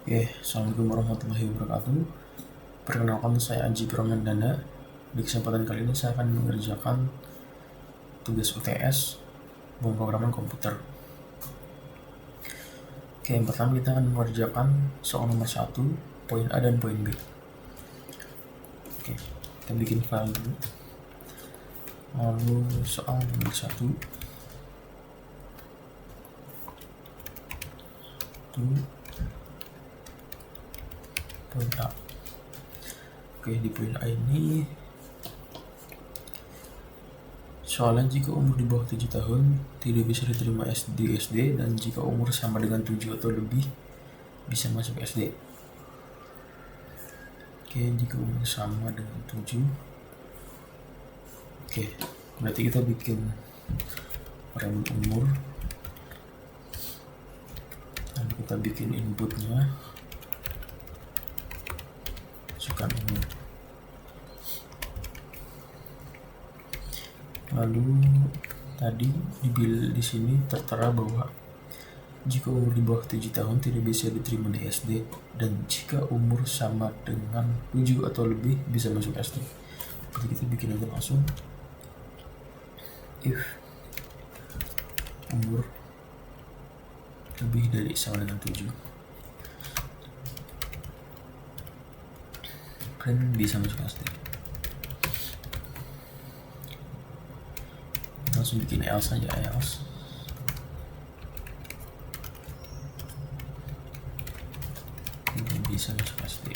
Assalamualaikum warahmatullahi wabarakatuh. Perkenalkan, saya Aji Pramandana. Di kesempatan kali ini saya akan mengerjakan tugas UTS pemrograman komputer. Yang pertama kita akan mengerjakan soal nomor 1, poin A dan poin B. Kita bikin file dulu. Lalu soal nomor 1 itu poin A. Di poin A ini soalnya jika umur di bawah 7 tahun tidak bisa diterima di SD, dan jika umur sama dengan 7 atau lebih bisa masuk SD. Jika umur sama dengan 7, berarti kita bikin variabel umur, lalu kita bikin inputnya masukkan umur. Lalu tadi di sini tertera bahwa jika umur di bawah 7 tahun tidak bisa diterima di SD, dan jika umur sama dengan 7 atau lebih bisa masuk SD. Jadi kita bikin aja langsung if umur lebih dari sama dengan 7, print bisa masuk SD. Langsung bikin else saja, else ini bisa masuk SD.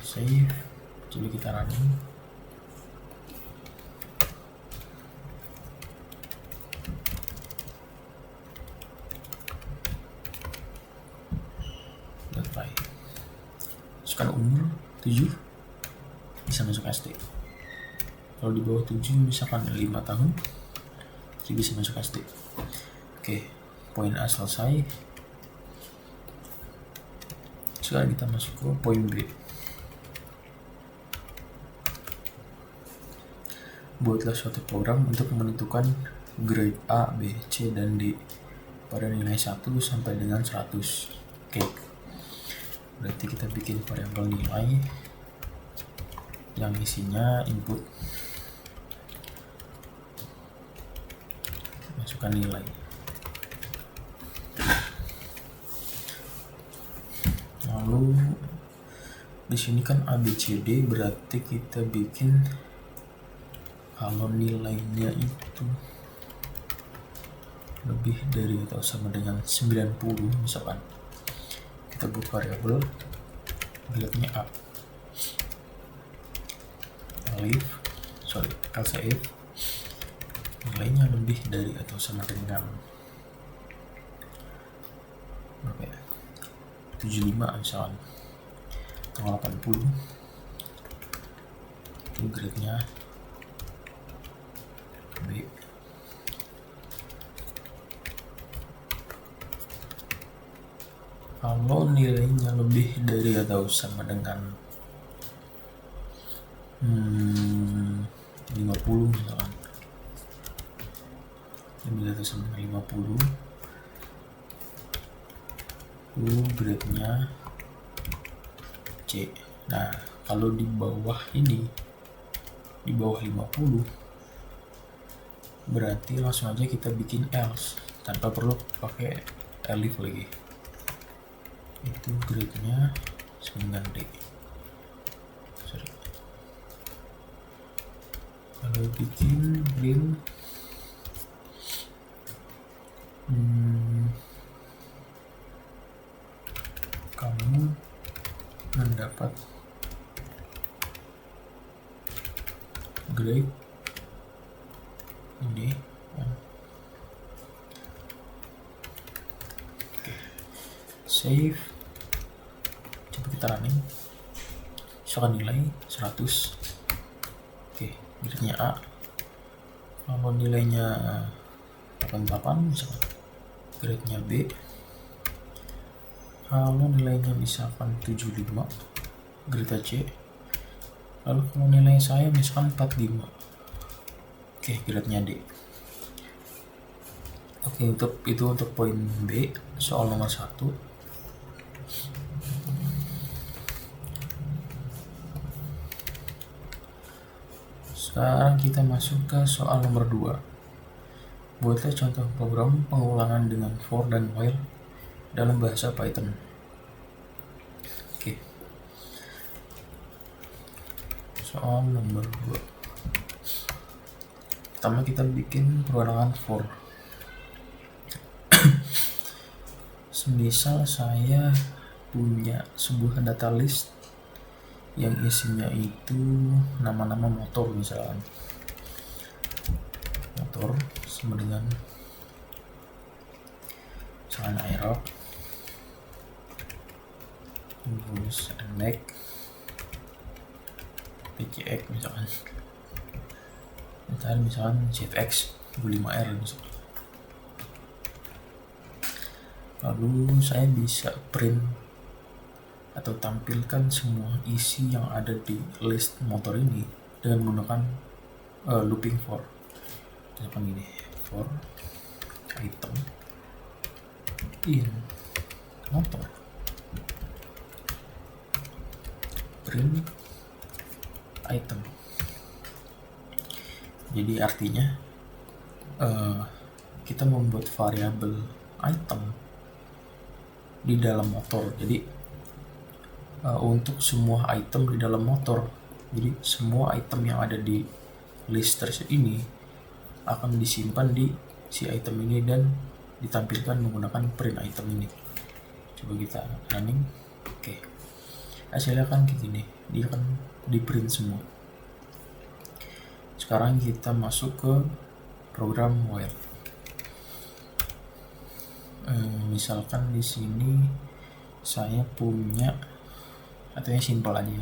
Save. Coba kita running. Masukkan umur 7 bisa masuk SD. Kalau di bawah 7 misalkan 5 tahun jadi bisa masuk SD. Poin A selesai. Sekarang kita masuk ke poin B. Buatlah suatu program untuk menentukan grade A, B, C, dan D pada nilai 1 sampai dengan 100. Berarti kita bikin variabel nilai yang isinya input, masukkan nilai. Lalu di sini kan A, B, C, D, berarti kita bikin kalau nilainya itu lebih dari atau sama dengan 90 misalkan, kita buat variabel grade-nya A. Else if nilainya lebih dari atau sama dengan 75 misalkan atau 80, itu grade-nya B. Kalau nilainya lebih dari atau sama dengan 50 misalkan, lebih dari atau sama dengan 50, itu grade-nya C. Nah, kalau di bawah ini, di bawah 50, berarti langsung aja kita bikin else tanpa perlu pakai elif lagi. Itu grade-nya sama dengan D. Kalau bikin print kamu mendapat grade ini. Save. Coba kita running. Misalkan nilai 100. Grade-nya A. Kalau nilainya 88 misalkan, grade-nya B. Kalau nilainya misalkan 75, grade C. Lalu kalau nilai saya misalkan 45, grade-nya D. Untuk poin B soal nomor 1. Sekarang kita masuk ke soal nomor 2. Buatlah contoh program pengulangan dengan for dan while dalam bahasa Python. Oke. Soal nomor 2. Pertama kita bikin pengulangan for. Semisal saya punya sebuah data list yang isinya itu nama-nama motor, misalkan motor sama dengan misalkan Aerox, terus NMAX, PCX misalkan CFX 25R misalkan. Lalu saya bisa print atau tampilkan semua isi yang ada di list motor ini dengan menggunakan looping for. Misalkan gini, for item in motor print item. Jadi artinya kita membuat variabel item di dalam motor. Jadi untuk semua item di dalam motor, jadi semua item yang ada di list tersebut ini akan disimpan di si item ini dan ditampilkan menggunakan print item ini. Coba kita running. Oke. Hasilnya kan kayak gini, dia akan di print semua. Sekarang kita masuk ke program while. Misalkan di sini saya punya, atau yang simpel aja,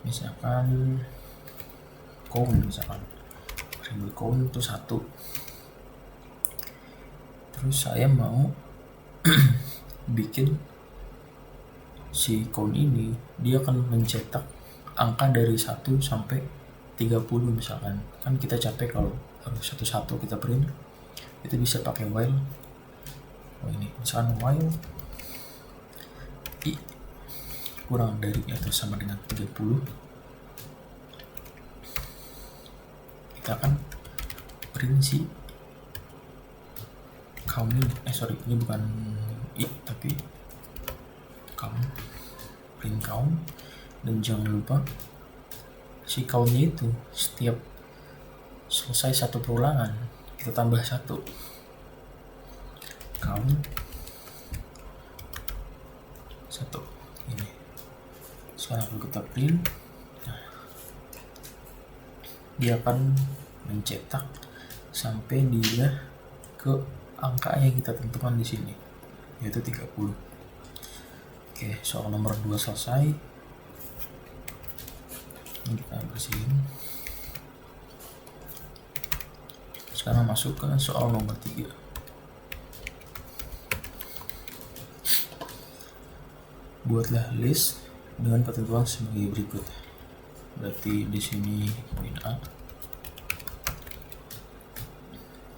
misalkan count, misalkan variable count itu 1. Terus saya mau bikin si count ini, dia akan mencetak angka dari 1 sampai 30 misalkan. Kan kita capek kalau harus satu-satu kita print, itu bisa pakai while. Ini misalkan while i kurang dari atau sama dengan 30, kita akan print si count ini. Ini bukan i tapi count, print count. Dan jangan lupa si countnya itu setiap selesai satu perulangan kita tambah 1 count 1 ini. Sekarang kita print, dia akan mencetak sampai dia ke angka yang kita tentukan di sini, yaitu 30. Oke, soal nomor 2 selesai. Ini kita bersihin. Sekarang masuk ke soal nomor 3. Buatlah list dengan ketentuan sebagai berikut. Berarti di sini poin A.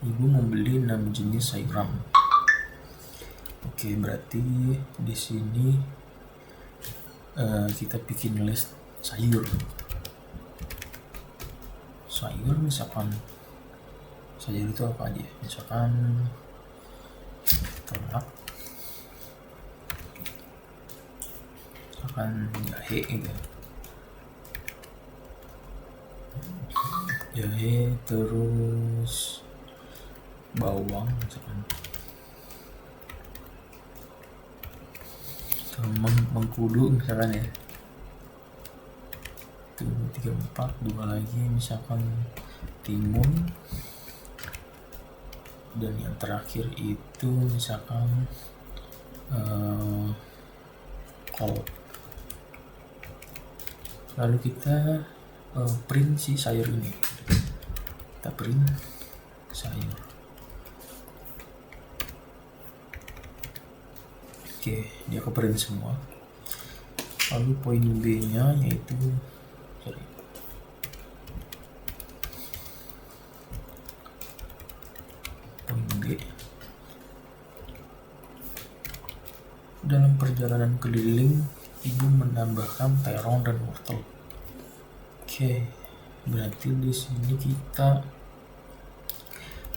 Ibu membeli 6 jenis sayuran. Oke, berarti di sini kita bikin list sayur. Sayur misalkan sayur itu apa aja? Misalkan tomat, misalkan jahe gitu. Jahe, terus bawang misalkan, mengkudu misalkan ya. Itu 3, 4, 2 lagi misalkan timun, dan yang terakhir itu misalkan kol. Lalu kita print si sayur ini. Kita print sayur. Oke, dia ke print semua. Lalu poin B nya yaitu poin B Dalam perjalanan keliling, ibu menambahkan terong dan wortel. Oke, berarti di sini kita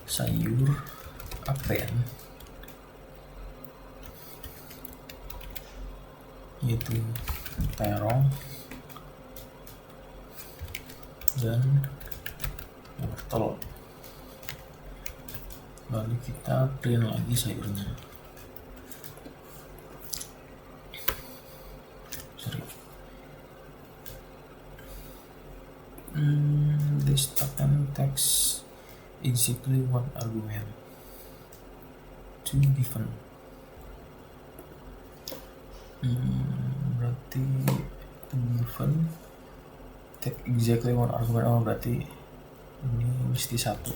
sayur apen, yaitu terong dan wortel. Lalu kita print lagi sayurnya. This apen takes exactly one argument. Two given. Berarti given take exactly one argument. Oh, berarti ini mesti satu.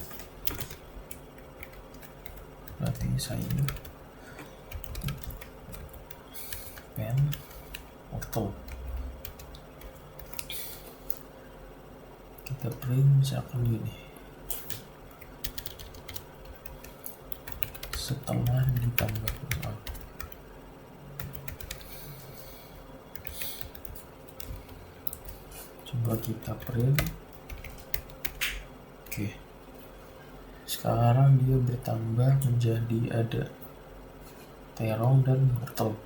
Berarti sayur pen wortel. Kita print misalkan gini, setelah ditambah coba kita print. Oke, sekarang dia bertambah menjadi ada terong dan wortel.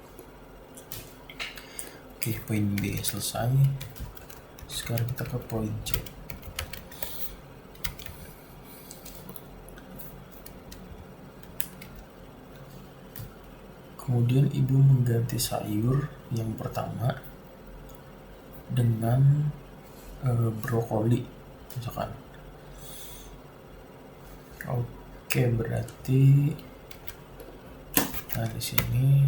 Oke, poin B selesai. Sekarang kita ke poin C. Kemudian ibu mengganti sayur yang pertama dengan brokoli misalkan. Oke, berarti di sini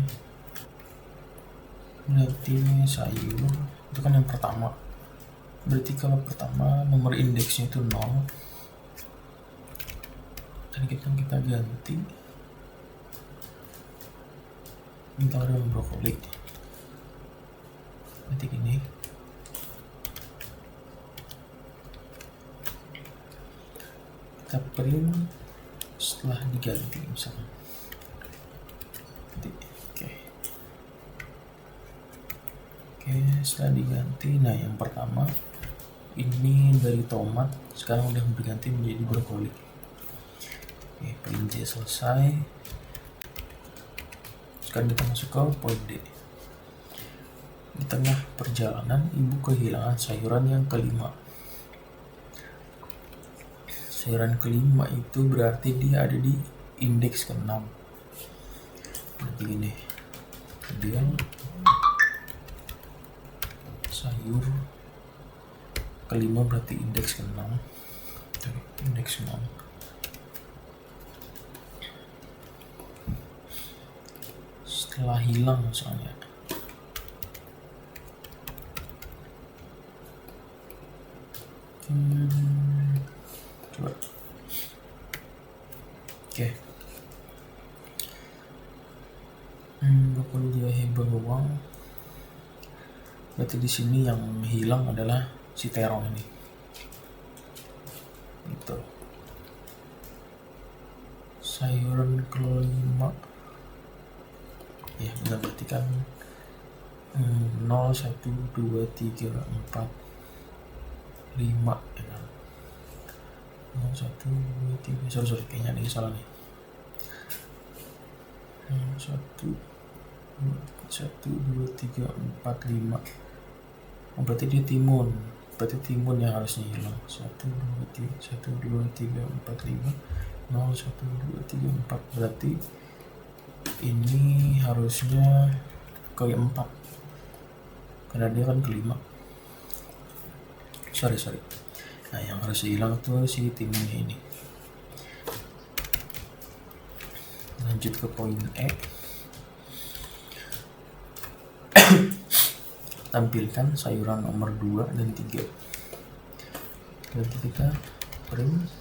berarti sayur itu kan yang pertama. Berarti kalau pertama nomor indeksnya itu 0, dan kita ganti minta dengan brokoli. Berarti gini, kita print setelah diganti misalkan. Oke, setelah diganti, nah yang pertama ini dari tomat sekarang udah berganti menjadi brokoli. Oke, poin C selesai. Sekarang kita masuk ke poin D. Di tengah perjalanan, ibu kehilangan sayuran yang kelima. Sayuran kelima itu berarti dia ada di indeks ke-6. Berarti gini, dia sayur kelima berarti indeks ke-6. Indeks 6. Setelah hilang misalnya, coba. Oke. Brokoli jahe bawang. Berarti di sini yang hilang adalah si terong ini. Gitu. Sayuran kelima. Ya, benar, berarti kan 0, 1, 2, 3, 4, 5 ya kan? 0, 1, 2, 3, sorry, kayaknya ada yang salah nih. 1, 2, 3, 4, 5. Oh, berarti dia timun. Berarti timun yang harusnya hilang. 1, 2, 3, 4, 5. 0, 1, 2, 3, 4. Berarti ini harusnya ke-4 karena dia kan kelima. Sorry. Nah, yang harus hilang tuh si timunnya ini. Lanjut ke poin E. Tampilkan sayuran nomor 2 dan 3. Berarti kita print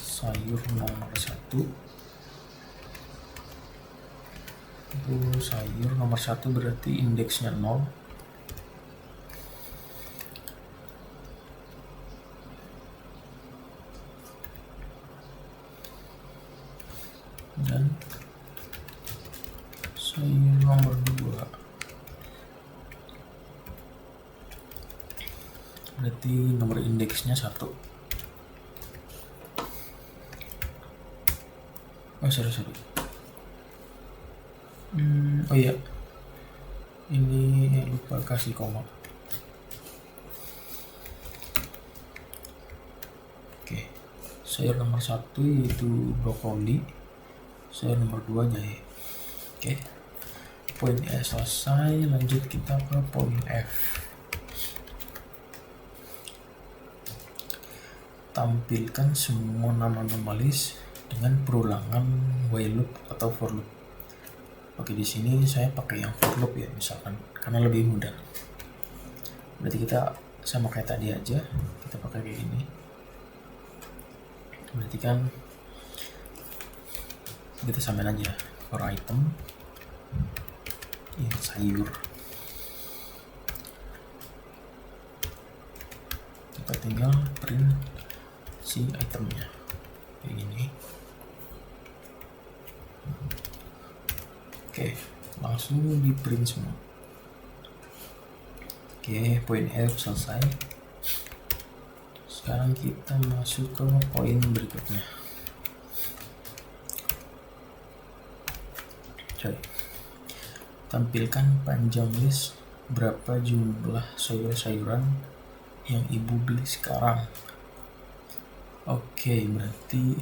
sayur nomor 1. Itu sayur nomor 1 berarti indeksnya 0. dan sayur nomor 2. Berarti nomor indeksnya 1. Oh sorry. Oh iya, ini lupa kasih koma. Oke, sayur nomor 1 yaitu brokoli, sayur nomor 2 jahe. Oke, poin E selesai. Lanjut kita ke poin F. Tampilkan semua nama-nama list dengan perulangan while loop atau for loop. Oke, di sini saya pakai yang for loop ya, misalkan, karena lebih mudah. Berarti kita sama kayak tadi aja, kita pakai kayak ini. Berarti kan kita samain aja for item ini sayur. Kita tinggal print si itemnya kayak gini. Oke, langsung di print semua. Oke, poin F selesai. Sekarang kita masuk ke poin berikutnya. Tampilkan panjang list berapa jumlah sayur-sayuran yang ibu beli sekarang. Oke, berarti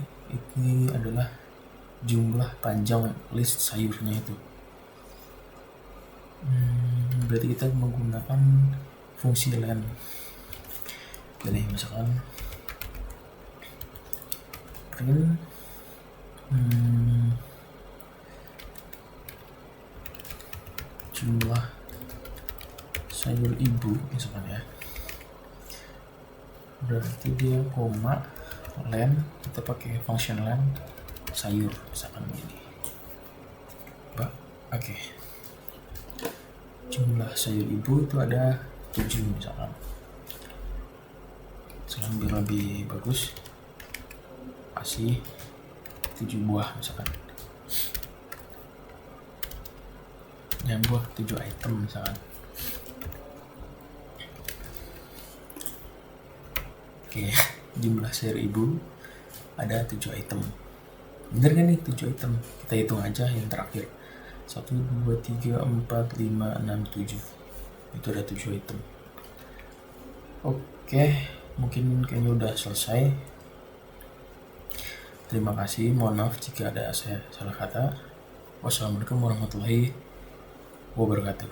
ini adalah jumlah panjang list sayurnya itu. Berarti kita menggunakan fungsi len. Jadi misalkan print jumlah sayur ibu misalkan ya. Berarti dia koma len, kita pakai function len sayur misalkan begini. Oke. Jumlah sayur ibu itu ada 7 misalkan. Sekarang biar lebih bagus, kasih 7 buah misalkan. Yang buah 7 item misalkan. Oke, jumlah sayur ibu ada 7 item. Bener kan nih 7 item? Kita hitung aja yang terakhir. 1, 2, 3, 4, 5, 6, 7. Itu ada 7 item. Oke, mungkin kayaknya udah selesai. Terima kasih, mohon maaf jika ada saya salah kata. Wassalamualaikum warahmatullahi wabarakatuh.